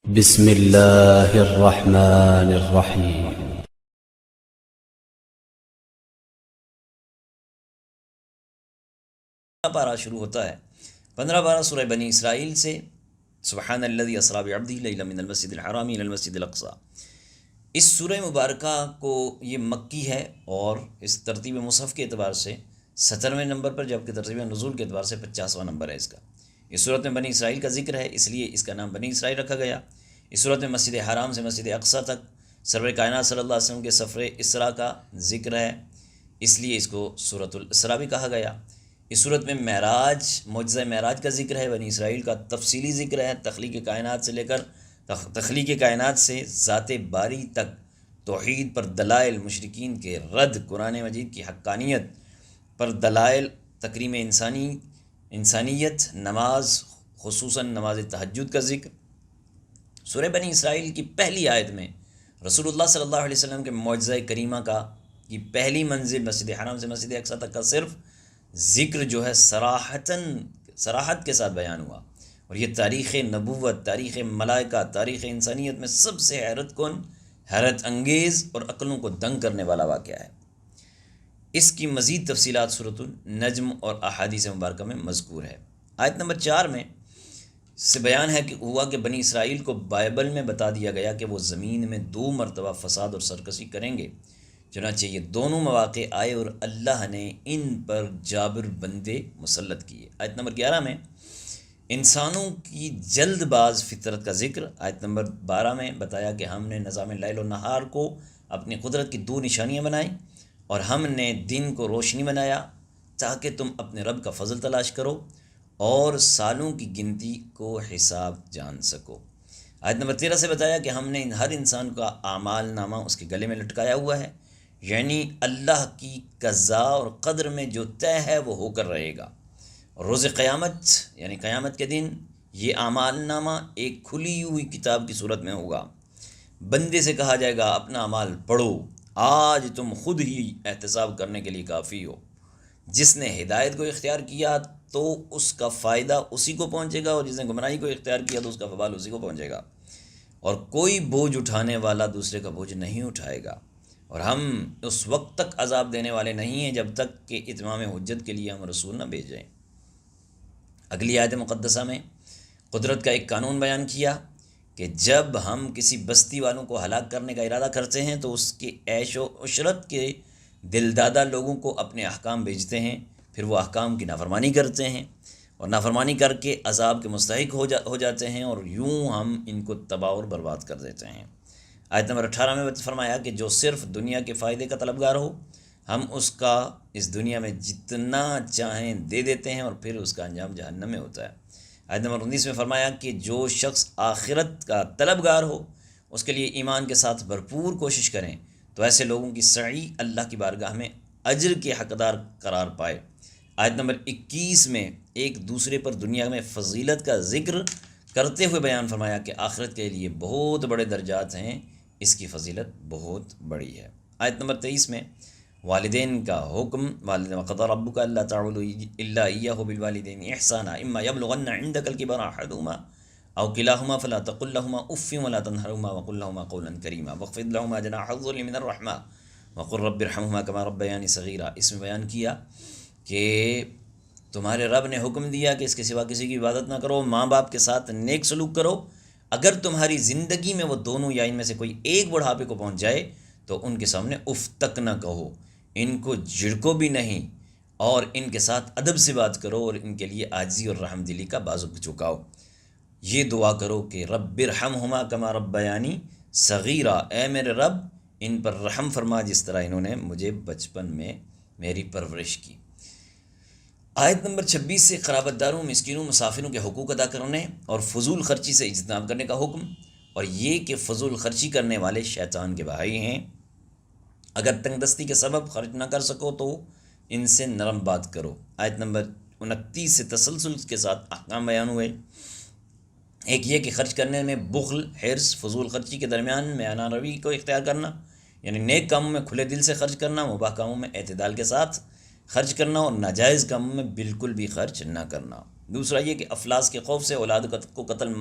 بسم اللہ الرحمن الرحیم۔ پارہ شروع ہوتا ہے 15 سورہ بنی اسرائیل سے۔ سبحان الذی اسری بعبدہ لیلا من المسجد الحرام الی المسجد الاقصی۔ اس سورہ مبارکہ کو یہ مکی ہے اور اس ترتیب مصحف کے اعتبار سے 17ویں نمبر پر، جبکہ ترتیب نزول کے اعتبار سے 50واں نمبر ہے اس کا۔ اس صورت میں بنی اسرائیل کا ذکر ہے، اس لیے اس کا نام بنی اسرائیل رکھا گیا۔ اس صورت میں مسجد حرام سے مسجد اقصی تک سرور کائنات صلی اللہ علیہ وسلم کے سفر اسراء کا ذکر ہے، اس لیے اس کو سورۃ الاسراء بھی کہا گیا۔ اس صورت میں معراج، معجزہ معراج کا ذکر ہے، بنی اسرائیل کا تفصیلی ذکر ہے، تخلیق کائنات سے لے کر تخلیق کائنات سے ذات باری تک، توحید پر دلائل، مشرکین کے رد، قرآن مجید کی حقانیت پر دلائل، تکریم انسانیت، نماز، خصوصاً نماز تہجد کا ذکر۔ سورہ بنی اسرائیل کی پہلی آیت میں رسول اللہ صلی اللہ علیہ وسلم کے معجزہ کریمہ کی پہلی منزل مسجد حرام سے مسجد اقصی تک کا صرف ذکر جو ہے صراحت کے ساتھ بیان ہوا، اور یہ تاریخ نبوت، تاریخ ملائکہ، تاریخ انسانیت میں سب سے حیرت انگیز اور عقلوں کو دنگ کرنے والا واقعہ ہے۔ اس کی مزید تفصیلات سورۃ النجم اور احادیث مبارکہ میں مذکور ہے۔ آیت نمبر 4 میں سے بیان ہے کہ بنی اسرائیل کو بائبل میں بتا دیا گیا کہ وہ زمین میں 2 مرتبہ فساد اور سرکشی کریں گے، چنانچہ یہ دونوں مواقع آئے اور اللہ نے ان پر جابر بندے مسلط کیے۔ آیت نمبر 11 میں انسانوں کی جلد باز فطرت کا ذکر۔ آیت نمبر 12 میں بتایا کہ ہم نے نظام لیل و نہار کو اپنی قدرت کی 2 نشانیاں بنائیں، اور ہم نے دن کو روشنی بنایا تاکہ تم اپنے رب کا فضل تلاش کرو اور سالوں کی گنتی کو حساب جان سکو۔ آیت نمبر 13 سے بتایا کہ ہم نے ہر انسان کا اعمال نامہ اس کے گلے میں لٹکایا ہوا ہے، یعنی اللہ کی قضاء اور قدر میں جو طے ہے وہ ہو کر رہے گا۔ اور روز قیامت یعنی قیامت کے دن یہ اعمال نامہ ایک کھلی ہوئی کتاب کی صورت میں ہوگا۔ بندے سے کہا جائے گا اپنا اعمال پڑھو، آج تم خود ہی احتساب کرنے کے لیے کافی ہو۔ جس نے ہدایت کو اختیار کیا تو اس کا فائدہ اسی کو پہنچے گا، اور جس نے گمراہی کو اختیار کیا تو اس کا وبال اسی کو پہنچے گا، اور کوئی بوجھ اٹھانے والا دوسرے کا بوجھ نہیں اٹھائے گا، اور ہم اس وقت تک عذاب دینے والے نہیں ہیں جب تک کہ اتمام حجت کے لیے ہم رسول نہ بھیجیں۔ اگلی آیت مقدسہ میں قدرت کا ایک قانون بیان کیا کہ جب ہم کسی بستی والوں کو ہلاک کرنے کا ارادہ کرتے ہیں تو اس کے عیش و عشرت کے دلدادہ لوگوں کو اپنے احکام بھیجتے ہیں، پھر وہ احکام کی نافرمانی کرتے ہیں اور نافرمانی کر کے عذاب کے مستحق ہو جاتے ہیں، اور یوں ہم ان کو تباہ اور برباد کر دیتے ہیں۔ آیت نمبر 18 میں فرمایا کہ جو صرف دنیا کے فائدے کا طلبگار ہو، ہم اس کا اس دنیا میں جتنا چاہیں دے دیتے ہیں، اور پھر اس کا انجام جہنم میں ہوتا ہے۔ آیت نمبر 19 میں فرمایا کہ جو شخص آخرت کا طلبگار ہو اس کے لیے ایمان کے ساتھ بھرپور کوشش کریں تو ایسے لوگوں کی سعی اللہ کی بارگاہ میں اجر کے حقدار قرار پائے۔ آیت نمبر 21 میں ایک دوسرے پر دنیا میں فضیلت کا ذکر کرتے ہوئے بیان فرمایا کہ آخرت کے لیے بہت بڑے درجات ہیں، اس کی فضیلت بہت بڑی ہے۔ آیت نمبر 23 میں والدین کا حکم، والدین وقضى ربك الا تعبدوا الا اياه بالوالدين احسانا اما يبلغن عندك الكبر احدهما او كلاهما فلا تقل لهما اف ولا تنهرهما وقل لهما قولا كريما واخفض لهما جناح الذل من الرحمه وقل رب ارحمهما كما ربياني صغيرا۔ اس میں بیان کیا کہ تمہارے رب نے حکم دیا کہ اس کے سوا کسی کی عبادت نہ کرو، ماں باپ کے ساتھ نیک سلوک کرو، اگر تمہاری زندگی میں وہ دونوں یا ان میں سے کوئی ایک بڑھاپے کو پہنچ جائے تو ان کے سامنے اف تک نہ کہو، ان کو جھڑکو بھی نہیں، اور ان کے ساتھ ادب سے بات کرو، اور ان کے لیے عاجزی اور رحم دلی کا بازو جھکاؤ۔ یہ دعا کرو کہ رب ارحمہما کما ربیانی صغیرا، اے میرے رب ان پر رحم فرما جس طرح انہوں نے مجھے بچپن میں میری پرورش کی۔ آیت نمبر 26 سے قرابت داروں، مسکینوں، مسافروں کے حقوق ادا کرنے اور فضول خرچی سے اجتناب کرنے کا حکم، اور یہ کہ فضول خرچی کرنے والے شیطان کے بھائی ہیں، اگر تنگ دستی کے سبب خرچ نہ کر سکو تو ان سے نرم بات کرو۔ آیت نمبر 29 سے تسلسل کے ساتھ احکام بیان ہوئے۔ ایک یہ کہ خرچ کرنے میں بخل، حرص، فضول خرچی کے درمیان میانہ روی کو اختیار کرنا، یعنی نیک کاموں میں کھلے دل سے خرچ کرنا، مباح کاموں میں اعتدال کے ساتھ خرچ کرنا، اور ناجائز کاموں میں بالکل بھی خرچ نہ کرنا۔ دوسرا یہ کہ افلاس کے خوف سے اولاد کو قتل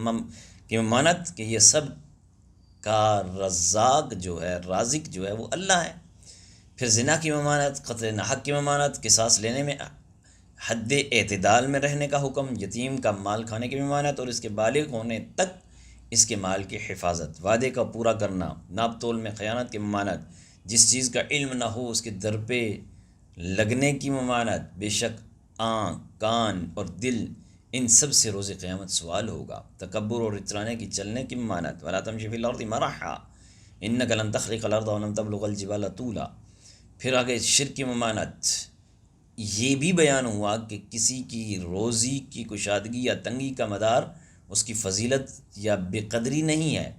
کی ممانت کہ یہ سب کا رزاق جو ہے، رازق جو ہے وہ اللہ ہے۔ پھر زنا کی ممانت، قتل ناحق کی ممانت، قصاص لینے میں حد اعتدال میں رہنے کا حکم، یتیم کا مال کھانے کی ممانت اور اس کے بالغ ہونے تک اس کے مال کی حفاظت، وعدے کا پورا کرنا، ناپ تول میں خیانت کی ممانت، جس چیز کا علم نہ ہو اس کے در پہ لگنے کی ممانت، بے شک آنکھ، کان اور دل ان سب سے روز قیامت سوال ہوگا، تکبر اور اترانے کی چلنے کی ممانت، ولا تمشی فی الارض مرحا انک لن تخرق الارض ولن تبلغ الجبال طولا۔ پھر آگے شرک کی ممانت، یہ بھی بیان ہوا کہ کسی کی روزی کی کشادگی یا تنگی کا مدار اس کی فضیلت یا بے قدری نہیں ہے،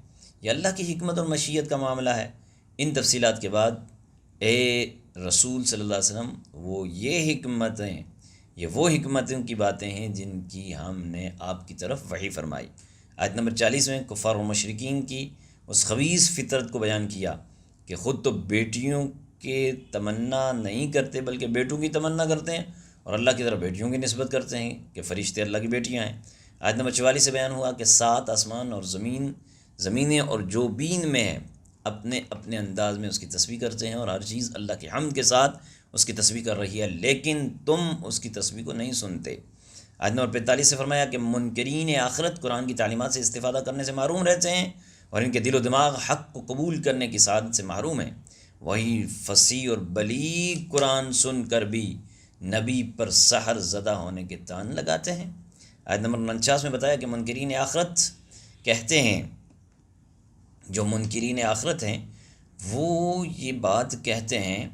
یہ اللہ کی حکمت اور مشیت کا معاملہ ہے۔ ان تفصیلات کے بعد اے رسول صلی اللہ علیہ وسلم یہ وہ حکمتوں کی باتیں ہیں جن کی ہم نے آپ کی طرف وحی فرمائی۔ آیت نمبر 40 میں کفار و مشرکین کی اس خبیث فطرت کو بیان کیا کہ خود تو بیٹیوں کے تمنا نہیں کرتے بلکہ بیٹوں کی تمنا کرتے ہیں، اور اللہ کی طرف بیٹیوں کی نسبت کرتے ہیں کہ فرشتے اللہ کی بیٹیاں ہیں۔ آیت نمبر 44 سے بیان ہوا کہ 7 آسمان اور زمینیں اور جو بین میں ہیں اپنے اپنے انداز میں اس کی تسبیح کرتے ہیں، اور ہر چیز اللہ کی حمد کے ساتھ اس کی تسبیح کر رہی ہے، لیکن تم اس کی تسبیح کو نہیں سنتے۔ آیت نمبر 45 سے فرمایا کہ منکرین آخرت قرآن کی تعلیمات سے استفادہ کرنے سے محروم رہتے ہیں، اور ان کے دل و دماغ حق کو قبول کرنے کی سعادت سے محروم ہیں۔ وہی فصیح اور بلیغ قرآن سن کر بھی نبی پر سحر زدہ ہونے کے تان لگاتے ہیں۔ آیت نمبر 49 میں بتایا کہ منکرین آخرت کہتے ہیں، جو منکرین آخرت ہیں وہ یہ بات کہتے ہیں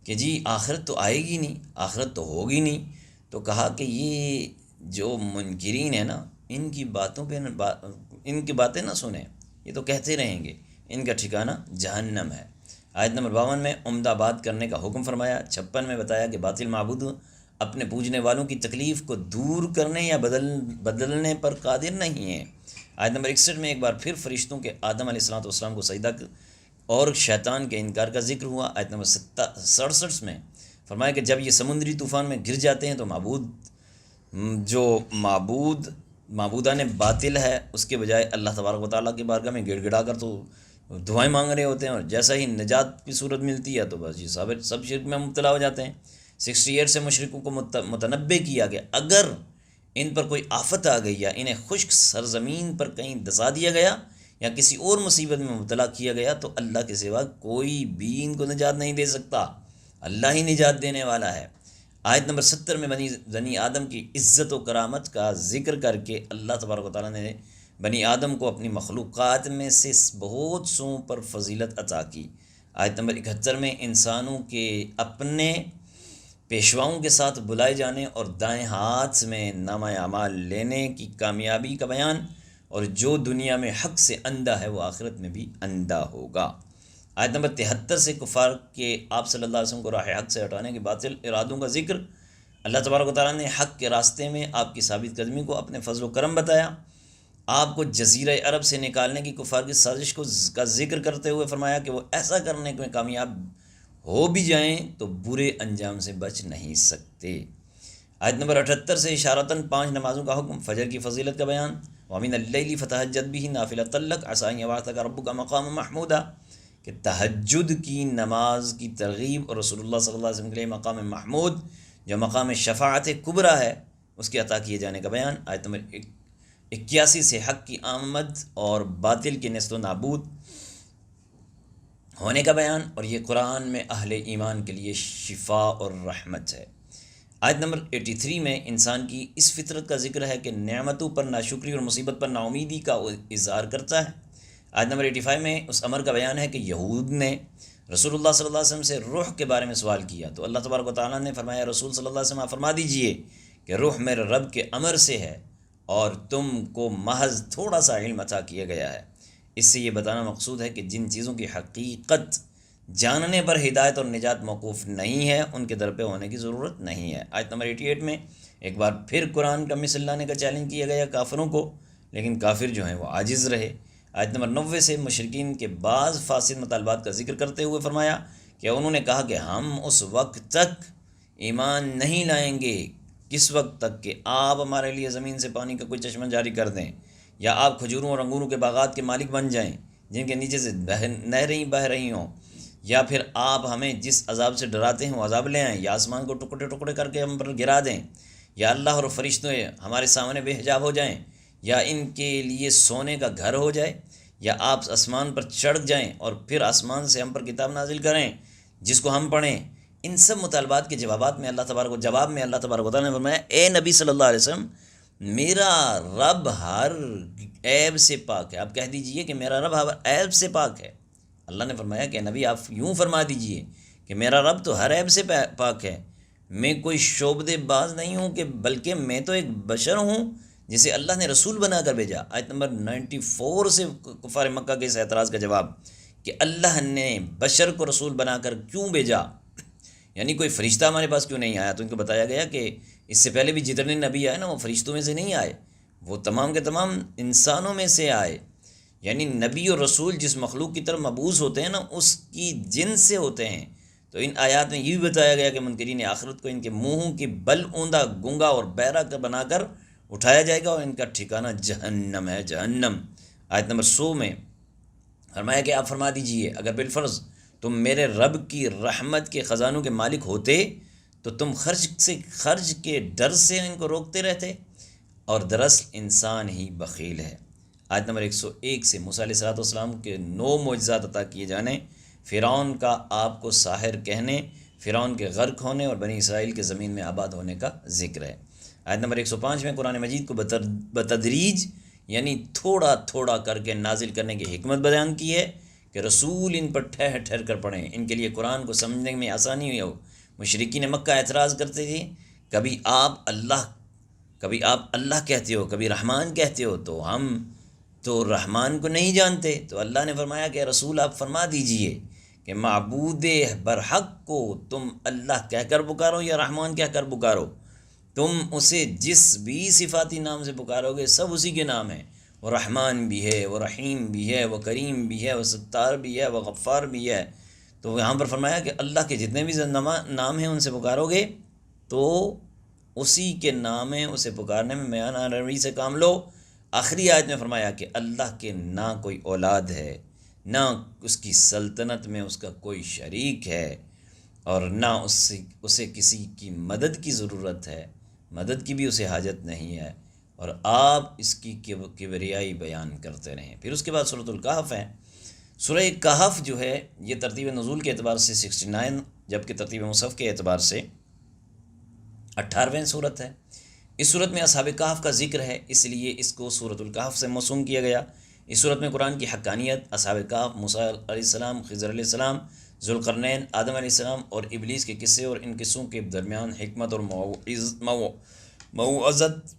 کہ جی آخرت تو آئے گی نہیں، آخرت تو ہوگی نہیں، تو کہا کہ یہ جو منکرین ہیں نا ان کی باتیں نہ سنیں، یہ تو کہتے رہیں گے، ان کا ٹھکانہ جہنم ہے۔ آیت نمبر 52 میں عمدہ بات کرنے کا حکم فرمایا۔ 56 میں بتایا کہ باطل معبود اپنے پوجنے والوں کی تکلیف کو دور کرنے یا بدلنے پر قادر نہیں ہیں۔ آیت نمبر 61 میں ایک بار پھر فرشتوں کے آدم علیہ السلام کو سجدہ اور شیطان کے انکار کا ذکر ہوا۔ آیت نمبر 67 میں فرمایا کہ جب یہ سمندری طوفان میں گر جاتے ہیں تو معبودان باطل ہے اس کے بجائے اللہ تبارک و تعالیٰ کی بارگاہ میں گڑ گڑا کر تو دعائیں مانگ رہے ہوتے ہیں، اور جیسا ہی نجات کی صورت ملتی ہے تو بس یہ سب شرک میں مبتلا ہو جاتے ہیں۔ 68 سے مشرکوں کو متنبع کیا گیا اگر ان پر کوئی آفت آ گئی یا انہیں خشک سرزمین پر کہیں دسا دیا گیا یا کسی اور مصیبت میں مبتلا کیا گیا تو اللہ کے سوا کوئی بھی ان کو نجات نہیں دے سکتا، اللہ ہی نجات دینے والا ہے۔ آیت نمبر 70 میں بنی آدم کی عزت و کرامت کا ذکر کر کے اللہ تبارک و تعالیٰ نے بنی آدم کو اپنی مخلوقات میں سے بہت سوں پر فضیلت عطا کی۔ آیت نمبر 71 میں انسانوں کے اپنے پیشواؤں کے ساتھ بلائے جانے اور دائیں ہاتھ میں نامہ اعمال لینے کی کامیابی کا بیان، اور جو دنیا میں حق سے اندھا ہے وہ آخرت میں بھی اندھا ہوگا۔ آیت نمبر 73 سے کفار کے آپ صلی اللہ علیہ وسلم کو راہ حق سے ہٹانے کے باطل ارادوں کا ذکر۔ اللہ تبارک و تعالیٰ نے حق کے راستے میں آپ کی ثابت قدمی کو اپنے فضل و کرم بتایا۔ آپ کو جزیرہ عرب سے نکالنے کی کفار کی سازش کا ذکر کرتے ہوئے فرمایا کہ وہ ایسا کرنے میں کامیاب ہو بھی جائیں تو برے انجام سے بچ نہیں سکتے۔ آیت نمبر 78 سے اشارتاً 5 نمازوں کا حکم، فجر کی فضیلت کا بیان، وَمِنَ اللَّيْلِ فَتَهَجَّدْ بِهِ نَافِلَةً لَكَ عَسَىٰ أَن يَبْعَثَكَ رَبُّكَ مَقَامًا مَحْمُودًا، کہ تہجد کی نماز کی ترغیب اور رسول اللہ صلی اللہ علیہ وسلم کے لیے مقام محمود جو مقام شفاعت کبریٰ ہے اس کے عطا کیے جانے کا بیان۔ آیت نمبر 81 سے حق کی آمد اور باطل کی نیست و نابود ہونے کا بیان، اور یہ قرآن میں اہل ایمان کے لیے شفا اور رحمت ہے۔ آیت نمبر 83 میں انسان کی اس فطرت کا ذکر ہے کہ نعمتوں پر ناشکری اور مصیبت پر ناامیدی کا اظہار کرتا ہے۔ آیت نمبر 85 میں اس امر کا بیان ہے کہ یہود نے رسول اللہ صلی اللہ علیہ وسلم سے روح کے بارے میں سوال کیا تو اللہ تبارک و تعالیٰ نے فرمایا رسول صلی اللہ علیہ وسلم فرما دیجئے کہ روح میرے رب کے امر سے ہے اور تم کو محض تھوڑا سا علم عطا کیا گیا ہے۔ اس سے یہ بتانا مقصود ہے کہ جن چیزوں کی حقیقت جاننے پر ہدایت اور نجات موقوف نہیں ہے ان کے در پہ ہونے کی ضرورت نہیں ہے۔ آیت نمبر 88 میں ایک بار پھر قرآن کا مثل لانے کا چیلنج کیا گیا کافروں کو، لیکن کافر جو ہیں وہ عاجز رہے۔ آیت نمبر 90 سے مشرکین کے بعض فاسد مطالبات کا ذکر کرتے ہوئے فرمایا کہ انہوں نے کہا کہ ہم اس وقت تک ایمان نہیں لائیں گے، کس وقت تک کہ آپ ہمارے لیے زمین سے پانی کا کوئی چشمہ جاری کر دیں یا آپ کھجوروں اور انگوروں کے باغات کے مالک بن جائیں جن کے نیچے سے نہریں بہہ رہی ہوں، یا پھر آپ ہمیں جس عذاب سے ڈراتے ہیں وہ عذاب لے آئیں، یا آسمان کو ٹکڑے ٹکڑے کر کے ہم پر گرا دیں، یا اللہ اور فرشتوں ہمارے سامنے بے حجاب ہو جائیں، یا ان کے لیے سونے کا گھر ہو جائے، یا آپ آسمان پر چڑھ جائیں اور پھر آسمان سے ہم پر کتاب نازل کریں جس کو ہم پڑھیں۔ ان سب مطالبات کے جواب میں اللہ تبارک و تعالیٰ نے فرمایا، اے نبی صلی اللہ علیہ وسلم، میرا رب ہر عیب سے پاک ہے۔ آپ کہہ دیجئے کہ میرا رب ہر عیب سے پاک ہے۔ اللہ نے فرمایا کہ نبی آپ یوں فرما دیجئے کہ میرا رب تو ہر عیب سے پاک ہے، میں کوئی شعبدے باز نہیں ہوں، کہ بلکہ میں تو ایک بشر ہوں جسے اللہ نے رسول بنا کر بھیجا۔ آیت نمبر 94 سے کفار مکہ کے اس اعتراض کا جواب کہ اللہ نے بشر کو رسول بنا کر کیوں بھیجا، یعنی کوئی فرشتہ ہمارے پاس کیوں نہیں آیا؟ تو ان کو بتایا گیا کہ اس سے پہلے بھی جتنے نبی آئے نا، وہ فرشتوں میں سے نہیں آئے، وہ تمام کے تمام انسانوں میں سے آئے۔ یعنی نبی اور رسول جس مخلوق کی طرف مبعوث ہوتے ہیں نا، اس کی جنس سے ہوتے ہیں۔ تو ان آیات میں یہ بھی بتایا گیا کہ منکرین آخرت کو ان کے منہوں کی بل اوندا، گنگا اور بہرا بنا کر اٹھایا جائے گا، اور ان کا ٹھکانہ جہنم ہے، جہنم۔ آیت نمبر 100 میں فرمایا کہ آپ فرما دیجئے اگر بالفرض تم میرے رب کی رحمت کے خزانوں کے مالک ہوتے تو تم خرچ کے ڈر سے ان کو روکتے رہتے، اور دراصل انسان ہی بخیل ہے۔ آیت نمبر 101 سے موسیٰ علیہ السلام کے 9 معجزات عطا کیے جانے، فرعون کا آپ کو ساحر کہنے، فرعون کے غرق ہونے اور بنی اسرائیل کے زمین میں آباد ہونے کا ذکر ہے۔ آیت نمبر 105 میں قرآن مجید کو بتدریج یعنی تھوڑا تھوڑا کر کے نازل کرنے کی حکمت بیان کی ہے کہ رسول ان پر ٹھہر ٹھہر کر پڑھیں، ان کے لیے قرآن کو سمجھنے میں آسانی ہوئی ہو۔ مشرکین مکہ اعتراض کرتے تھے، کبھی آپ اللہ کہتے ہو، کبھی رحمان کہتے ہو، تو ہم تو رحمان کو نہیں جانتے۔ تو اللہ نے فرمایا کہ رسول آپ فرما دیجئے کہ معبود برحق کو تم اللہ کہہ کر پکارو یا رحمان کہہ کر پکارو، تم اسے جس بھی صفاتی نام سے پکارو گے سب اسی کے نام ہیں۔ وہ رحمان بھی ہے، وہ رحیم بھی ہے، وہ کریم بھی ہے، وہ ستار بھی ہے، وہ غفار بھی ہے۔ تو یہاں پر فرمایا کہ اللہ کے جتنے بھی نام ہیں ان سے پکارو گے تو اسی کے نام ہیں، اسے پکارنے میں میان عربی سے کام لو۔ آخری آیت میں فرمایا کہ اللہ کے نہ کوئی اولاد ہے، نہ اس کی سلطنت میں اس کا کوئی شریک ہے، اور نہ اسے کسی کی مدد کی ضرورت ہے، مدد کی بھی اسے حاجت نہیں ہے، اور آپ اس کی کبریائی بیان کرتے رہیں۔ پھر اس کے بعد سورۃ الکہف ہے۔ سورہ کہف جو ہے یہ ترتیب نزول کے اعتبار سے 69، جبکہ ترتیب مصحف کے اعتبار سے 18ویں سورت ہے۔ اس صورت میں اصحاب کہف کا ذکر ہے، اس لیے اس کو سورۃ الکہف سے موسوم کیا گیا۔ اس صورت میں قرآن کی حقانیت، اصحاب کہف، موسیٰ علیہ السلام، خضر علیہ السلام، ذوالقرنین، آدم علیہ السلام اور ابلیس کے قصے، اور ان قصوں کے درمیان حکمت اور موعظت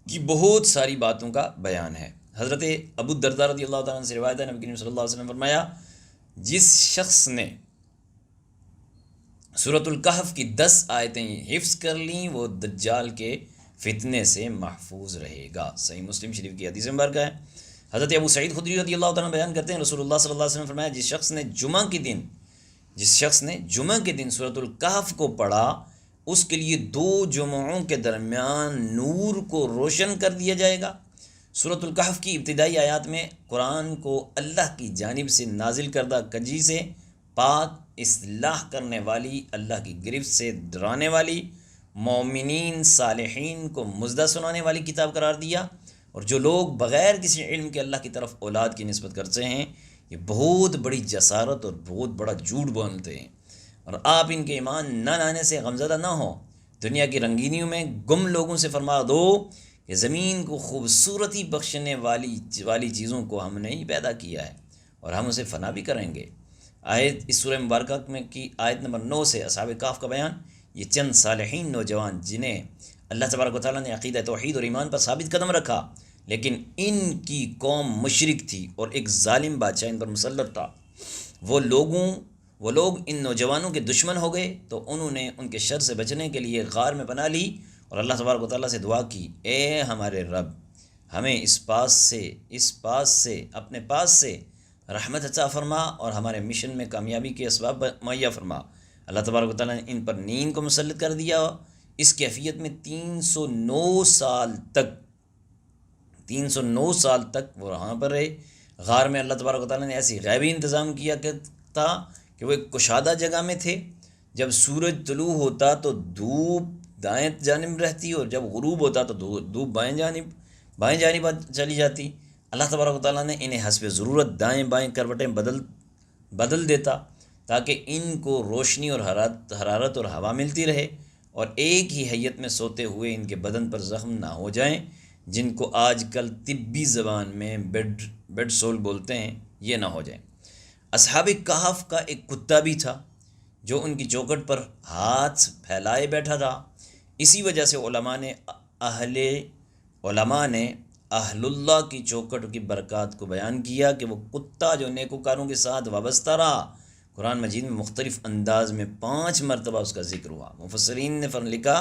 کی بہت ساری باتوں کا بیان ہے۔ حضرت ابو الدرداء رضی اللہ تعالیٰ عنہ سے روایت ہے، نبی کریم صلی اللہ علیہ وسلم نے فرمایا، جس شخص نے سورۃ الکہف کی 10 آیتیں حفظ کر لیں وہ دجال کے فتنے سے محفوظ رہے گا۔ صحیح مسلم شریف کی حدیث مبارکہ ہے۔ حضرت ابو سعید خدری رضی اللہ تعالیٰ بیان کرتے ہیں، رسول اللہ صلی اللہ علیہ وسلم نے فرمایا، جس شخص نے جمعہ کے دن سورۃ الکہف کو پڑھا، اس کے لیے 2 جمعوں کے درمیان نور کو روشن کر دیا جائے گا۔ سورۃ الکہف کی ابتدائی آیات میں قرآن کو اللہ کی جانب سے نازل کردہ کجی سے پاک، اصلاح کرنے والی، اللہ کی گرفت سے ڈرانے والی، مومنین صالحین کو مژدہ سنانے والی کتاب قرار دیا، اور جو لوگ بغیر کسی علم کے اللہ کی طرف اولاد کی نسبت کرتے ہیں یہ بہت بڑی جسارت اور بہت بڑا جھوٹ بولتے ہیں، اور آپ ان کے ایمان نہ لانے سے غمزدہ نہ ہوں۔ دنیا کی رنگینیوں میں گم لوگوں سے فرما دو کہ زمین کو خوبصورتی بخشنے والی چیزوں کو ہم نے ہی پیدا کیا ہے، اور ہم اسے فنا بھی کریں گے۔ آیت اس سورہ مبارکہ میں کی آیت نمبر 9 سے اصحاب کہف کا بیان، یہ چند صالحین نوجوان جنہیں اللہ تبارک و تعالیٰ نے عقیدہ توحید اور ایمان پر ثابت قدم رکھا، لیکن ان کی قوم مشرک تھی اور ایک ظالم بادشاہ ان پر مسلط تھا، وہ لوگ ان نوجوانوں کے دشمن ہو گئے، تو انہوں نے ان کے شر سے بچنے کے لیے غار میں پناہ لی اور اللہ تبارک و تعالیٰ سے دعا کی، اے ہمارے رب، ہمیں اس پاس سے اپنے پاس سے رحمت عطا فرما اور ہمارے مشن میں کامیابی کے اسباب مہیا فرما۔ اللہ تبارک و تعالیٰ نے ان پر نیند کو مسلط کر دیا، اس کیفیت میں 309 سال تک 309 سال تک وہ وہاں پر رہے۔ غار میں اللہ تبارک و تعالیٰ نے ایسی غیبی انتظام کیا تھا کہ وہ ایک کشادہ جگہ میں تھے، جب سورج طلوع ہوتا تو دھوپ دائیں جانب رہتی اور جب غروب ہوتا تو دھوپ بائیں جانب چلی جاتی۔ اللہ تبارک و تعالیٰ نے انہیں حسب ضرورت دائیں بائیں کروٹیں بدل دیتا تاکہ ان کو روشنی اور حرارت اور ہوا ملتی رہے اور ایک ہی حیت میں سوتے ہوئے ان کے بدن پر زخم نہ ہو جائیں، جن کو آج کل طبی زبان میں بیڈ سول بولتے ہیں، یہ نہ ہو جائیں۔ اصحاب کہف کا ایک کتا بھی تھا جو ان کی چوکھٹ پر ہاتھ پھیلائے بیٹھا تھا۔ اسی وجہ سے علماء نے اہل اللہ کی چوکھٹ کی برکات کو بیان کیا کہ وہ کتا جو نیکوکاروں کے ساتھ وابستہ رہا، قرآن مجید میں مختلف انداز میں 5 مرتبہ اس کا ذکر ہوا۔ مفسرین نے لکھا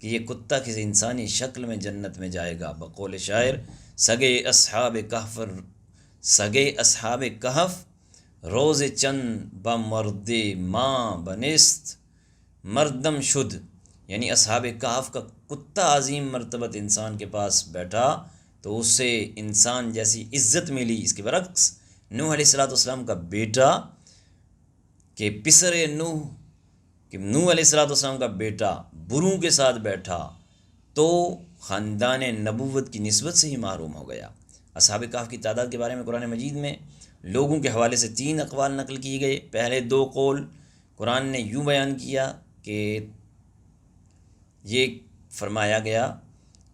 کہ یہ کتا کسی انسانی شکل میں جنت میں جائے گا۔ بقول شاعر، سگے اصحاب کہف روز چند بمرد ماں بنست مردم شد، یعنی اصحاب کہف کا کتا عظیم مرتبت انسان کے پاس بیٹھا تو اسے انسان جیسی عزت ملی۔ اس کے برعکس نوح علیہ السلام کا بیٹا کہ پسر نوح علیہ السلام کا بیٹا بروں کے ساتھ بیٹھا تو خاندان نبوت کی نسبت سے ہی محروم ہو گیا۔ اصحاب کہف کی تعداد کے بارے میں قرآن مجید میں لوگوں کے حوالے سے 3 اقوال نقل کیے گئے۔ پہلے 2 قول قرآن نے یوں بیان کیا کہ یہ فرمایا گیا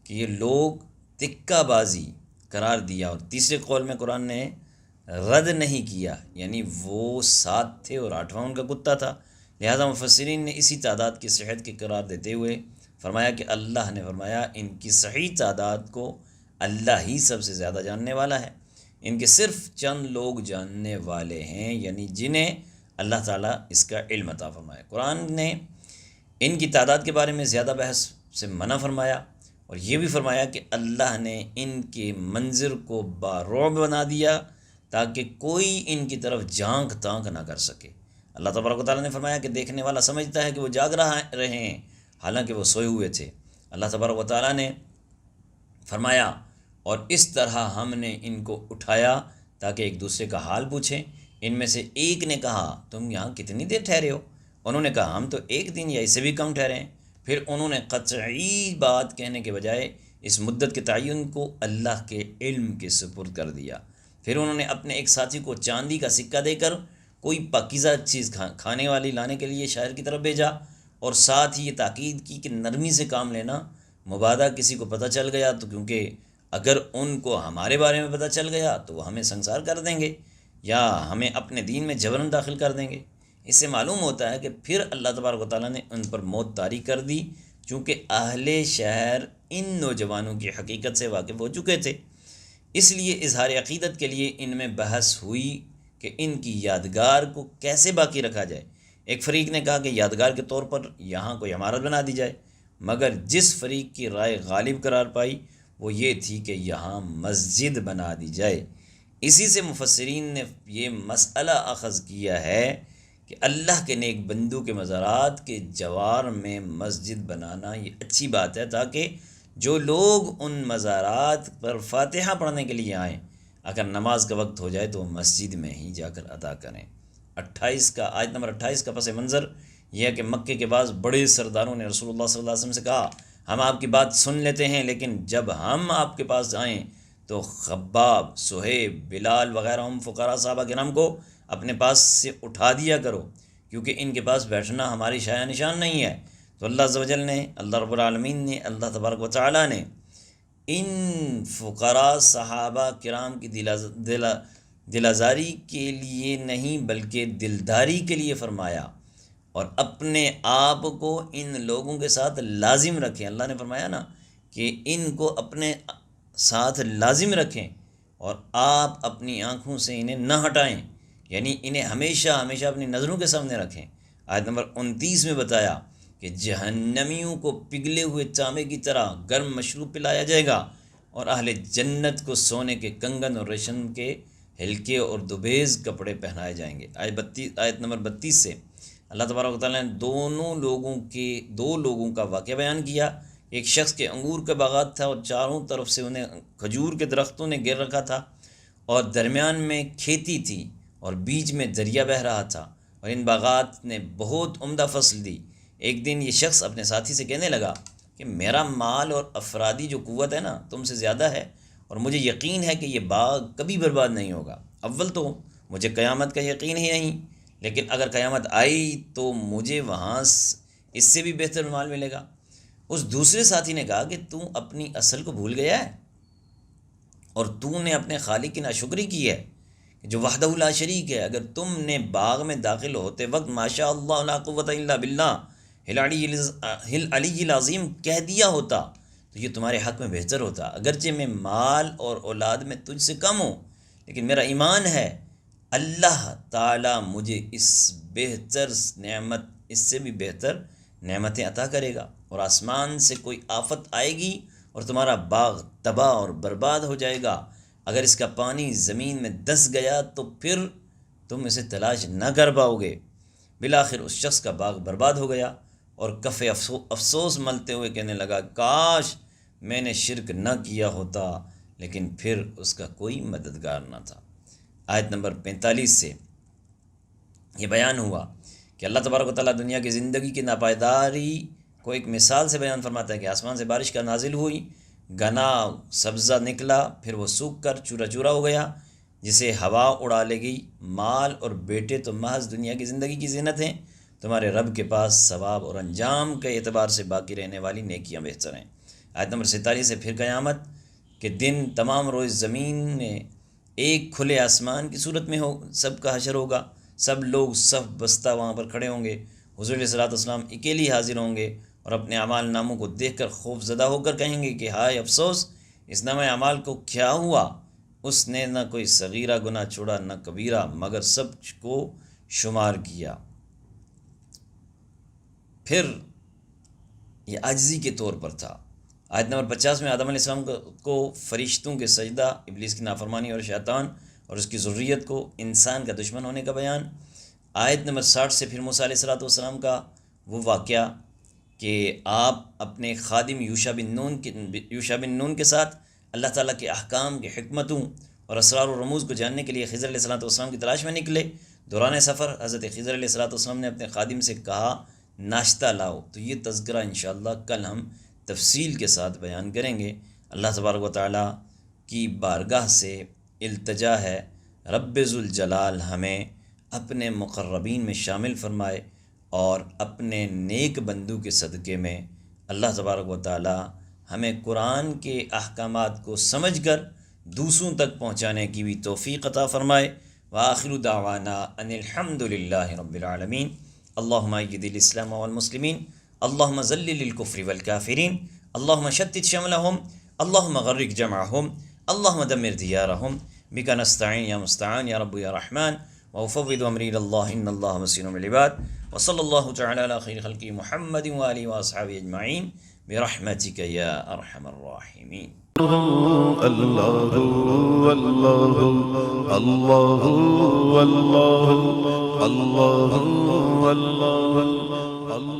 کہ یہ لوگ تکہ بازی قرار دیا، اور تیسرے قول میں قرآن نے رد نہیں کیا، یعنی وہ 7 تھے اور 8واں ان کا کتا تھا۔ لہذا مفسرین نے اسی تعداد کی صحت کی قرار دیتے ہوئے فرمایا کہ اللہ نے فرمایا ان کی صحیح تعداد کو اللہ ہی سب سے زیادہ جاننے والا ہے، ان کے صرف چند لوگ جاننے والے ہیں، یعنی جنہیں اللہ تعالیٰ اس کا علم عطا فرمایا۔ قرآن نے ان کی تعداد کے بارے میں زیادہ بحث سے منع فرمایا اور یہ بھی فرمایا کہ اللہ نے ان کے منظر کو بارعب بنا دیا تاکہ کوئی ان کی طرف جھانک تانک نہ کر سکے۔ اللہ تبارک و تعالیٰ نے فرمایا کہ دیکھنے والا سمجھتا ہے کہ وہ جاگ رہے ہیں، حالانکہ وہ سوئے ہوئے تھے۔ اللہ تبارک و تعالیٰ نے فرمایا اور اس طرح ہم نے ان کو اٹھایا تاکہ ایک دوسرے کا حال پوچھیں۔ ان میں سے ایک نے کہا تم یہاں کتنی دیر ٹھہرے ہو؟ انہوں نے کہا ہم تو 1 دن یا اس سے بھی کم ٹھہرے ہیں۔ پھر انہوں نے قطعی بات کہنے کے بجائے اس مدت کے تعین کو اللہ کے علم کے سپرد کر دیا۔ پھر انہوں نے اپنے ایک ساتھی کو چاندی کا سکہ دے کر کوئی پاکیزہ چیز کھانے والی لانے کے لیے شہر کی طرف بھیجا، اور ساتھ ہی یہ تاکید کی کہ نرمی سے کام لینا، مبادا کسی کو پتہ چل گیا تو کیونکہ اگر ان کو ہمارے بارے میں پتہ چل گیا تو وہ ہمیں سنسار کر دیں گے یا ہمیں اپنے دین میں جبراً داخل کر دیں گے۔ اس سے معلوم ہوتا ہے کہ پھر اللہ تبارک و تعالیٰ نے ان پر موت طاری کر دی، چونکہ اہل شہر ان نوجوانوں کی حقیقت سے واقف ہو چکے تھے۔ اس لیے اظہار عقیدت کے لیے ان میں بحث ہوئی کہ ان کی یادگار کو کیسے باقی رکھا جائے۔ ایک فریق نے کہا کہ یادگار کے طور پر یہاں کوئی عمارت بنا دی جائے، مگر جس فریق کی رائے غالب قرار پائی وہ یہ تھی کہ یہاں مسجد بنا دی جائے۔ اسی سے مفسرین نے یہ مسئلہ اخذ کیا ہے کہ اللہ کے نیک بندوں کے مزارات کے جوار میں مسجد بنانا یہ اچھی بات ہے تاکہ جو لوگ ان مزارات پر فاتحہ پڑھنے کے لیے آئیں، اگر نماز کا وقت ہو جائے تو وہ مسجد میں ہی جا کر ادا کریں۔ آیت نمبر 28 کا پس منظر یہ ہے کہ مکے کے بعض بڑے سرداروں نے رسول اللہ صلی اللہ علیہ وسلم سے کہا ہم آپ کی بات سن لیتے ہیں، لیکن جب ہم آپ کے پاس آئیں تو خباب، سہیب، بلال وغیرہ ہم فقراء صحابہ کرام کو اپنے پاس سے اٹھا دیا کرو، کیونکہ ان کے پاس بیٹھنا ہماری شایع نشان نہیں ہے۔ تو اللہ عز و جل نے، اللہ رب العالمین نے، اللہ تبارک و تعالیٰ نے ان فقراء صحابہ کرام کی دل آزاری کے لیے نہیں بلکہ دلداری کے لیے فرمایا، اور اپنے آپ کو ان لوگوں کے ساتھ لازم رکھیں۔ اللہ نے فرمایا نا کہ ان کو اپنے ساتھ لازم رکھیں اور آپ اپنی آنکھوں سے انہیں نہ ہٹائیں، یعنی انہیں ہمیشہ ہمیشہ اپنی نظروں کے سامنے رکھیں۔ آیت نمبر 29 میں بتایا کہ جہنمیوں کو پگھلے ہوئے تانبے کی طرح گرم مشروب پلایا جائے گا، اور اہل جنت کو سونے کے کنگن اور ریشم کے ہلکے اور دوبیز کپڑے پہنائے جائیں گے۔ آیت نمبر 32 سے اللہ تبارک و تعالیٰ نے دو لوگوں کا واقعہ بیان کیا ایک شخص کے انگور کا باغات تھا اور چاروں طرف سے انہیں کھجور کے درختوں نے گھیر رکھا تھا اور درمیان میں کھیتی تھی اور بیچ میں دریا بہہ رہا تھا اور ان باغات نے بہت عمدہ فصل دی۔ ایک دن یہ شخص اپنے ساتھی سے کہنے لگا کہ میرا مال اور افرادی جو قوت ہے نا تم سے زیادہ ہے، اور مجھے یقین ہے کہ یہ باغ کبھی برباد نہیں ہوگا۔ اول تو مجھے قیامت کا یقین ہی نہیں، لیکن اگر قیامت آئی تو مجھے وہاں اس سے بھی بہتر مال ملے گا۔ اس دوسرے ساتھی نے کہا کہ تو اپنی اصل کو بھول گیا ہے اور تو نے اپنے خالق کی ناشکری کی ہے جو وحدہ لا شریک ہے۔ اگر تم نے باغ میں داخل ہوتے وقت ماشاء اللہ لا قوت الا باللہ العلی العظیم کہہ دیا ہوتا تو یہ تمہارے حق میں بہتر ہوتا۔ اگرچہ میں مال اور اولاد میں تجھ سے کم ہوں، لیکن میرا ایمان ہے اللہ تعالیٰ مجھے اس سے بھی بہتر نعمتیں عطا کرے گا، اور آسمان سے کوئی آفت آئے گی اور تمہارا باغ تباہ اور برباد ہو جائے گا۔ اگر اس کا پانی زمین میں دس گیا تو پھر تم اسے تلاش نہ کر پاؤ گے۔ بالآخر اس شخص کا باغ برباد ہو گیا اور کف افسوس ملتے ہوئے کہنے لگا کاش میں نے شرک نہ کیا ہوتا، لیکن پھر اس کا کوئی مددگار نہ تھا۔ آیت نمبر 45 سے یہ بیان ہوا کہ اللہ تبارک و تعالیٰ دنیا کی زندگی کی ناپائیداری کو ایک مثال سے بیان فرماتا ہے کہ آسمان سے بارش کا نازل ہوئی، گنا سبزہ نکلا، پھر وہ سوکھ کر چورا چورا ہو گیا جسے ہوا اڑا لے گئی۔ مال اور بیٹے تو محض دنیا کی زندگی کی زینت ہیں، تمہارے رب کے پاس ثواب اور انجام کے اعتبار سے باقی رہنے والی نیکیاں بہتر ہیں۔ آیت نمبر 47 سے پھر قیامت کے دن تمام روز زمین میں ایک کھلے آسمان کی صورت میں سب کا حشر ہوگا، سب لوگ صف بستہ وہاں پر کھڑے ہوں گے۔ حضور علیہ الصلوۃ والسلام اکیلی حاضر ہوں گے اور اپنے اعمال ناموں کو دیکھ کر خوف زدہ ہو کر کہیں گے کہ ہائے افسوس، اس نامہ اعمال کو کیا ہوا؟ اس نے نہ کوئی صغیرہ گناہ چھوڑا نہ کبیرہ، مگر سب کو شمار کیا۔ پھر یہ عاجزی کے طور پر تھا۔ آیت نمبر 50 میں آدم علیہ السلام کو فرشتوں کے سجدہ، ابلیس کی نافرمانی اور شیطان اور اس کی ذریت کو انسان کا دشمن ہونے کا بیان۔ آیت نمبر 60 سے پھر موسیٰ علیہ السلام کا وہ واقعہ کہ آپ اپنے خادم یوشع بن نون کے ساتھ اللہ تعالیٰ کے احکام کی حکمتوں اور اسرار و رموز کو جاننے کے لیے خضر علیہ السلام کی تلاش میں نکلے۔ دوران سفر حضرت خضر علیہ السلام نے اپنے خادم سے کہا ناشتہ لاؤ۔ تو یہ تذکرہ انشاءاللہ کل ہم تفصیل کے ساتھ بیان کریں گے۔ اللہ تبارک و تعالیٰ کی بارگاہ سے التجا ہے رب ذوالجلال ہمیں اپنے مقربین میں شامل فرمائے، اور اپنے نیک بندو کے صدقے میں اللہ تبارک و تعالیٰ ہمیں قرآن کے احکامات کو سمجھ کر دوسروں تک پہنچانے کی بھی توفیق عطا فرمائے۔ وآخر دعوانا ان الحمد للہ رب العالمین۔ اللہم اید الاسلام والمسلمین، اللہم ذلل الکفر والکافرین، اللہم شتت شملہم، اللہم غرق جمعہم، اللہم دمر دیارہم، بک نستعین یا مستعان یا رب یا رحمن، وافوض امری اللہ ان اللہ بصیر بالعباد، وصلی اللہ تعالی علی خیر خلقہ محمد وآلہ واصحابہ اجمعین برحمتک یا ارحم الراحمین۔ اللہ اللہ اللہ اللہ اللہ اللہ